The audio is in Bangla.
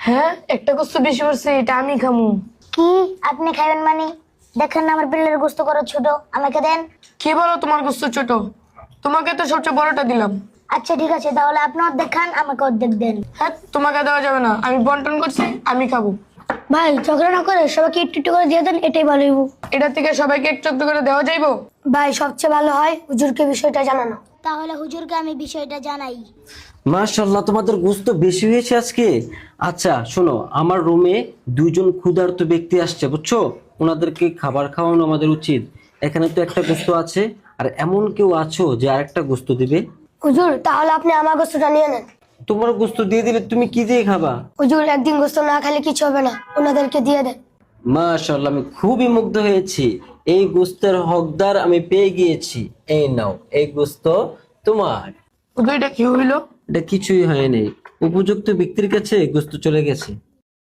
হ্যাঁ, একটা গোস্ত বেশি করছে, এটা আমি খামু। কি আপনি খাবেন মানে? দেখেন না আমার বিলের গোস্ত করা ছোট, আমাকে দেন। কি বলো তোমার গোস্ত ছোট? তোমাকে তো সবচেয়ে বড়টা দিলাম। আচ্ছা ঠিক আছে, তাহলে আপনি অর্ধেক খান, আমাকে অর্ধেক দেন। হ্যাঁ, তোমাকে দেওয়া যাবে না, আমি বন্টন করছি, আমি খাবো। ভাই ঝগড়া না করে সবাইকে একটু একটু করে দিয়ে দেন, এটাই ভালো হইব। এটা থেকে সবাইকে একটু একটু করে দেওয়া যাইবো? ভাই সবচেয়ে ভালো হয় হুজুরকে বিষয়টা জানানো। তাহলে হুজুরকে আমি বিষয়টা জানাই। মাশাআল্লাহ, তোমাদের গোস্ত বেশি হয়েছে আজকে। আচ্ছা শোনো, আমার রুমে দুইজন ক্ষুধার্ত ব্যক্তি আসছে, বুঝছো? ওনাদেরকে খাবার খাওয়ানো আমাদের উচিত। এখানে তো একটা গোস্ত আছে, আর এমন কেউ আছো যে আরেকটা গোস্ত দিবে? হুজুর তাহলে আপনি আমার গোস্তটা নিয়ে নেন। তোমার গোস্ত দিয়ে দিলে তুমি কি দিয়ে খাবা? হুজুর একদিন গোস্ত না খেলে কিছু হবে না, ওনাদেরকে দিয়ে দেন। মাশাআল্লাহ, আমি খুবই মুগ্ধ হয়েছি। এই গোস্তের হকদার আমি পেয়ে গিয়েছি। এই নাও, এই গোস্ত তোমার। ওদের এটা কি হইলো? এটা কিছুই হয়নি, উপযুক্ত ব্যক্তির কাছে গোস্ত চলে গেছে।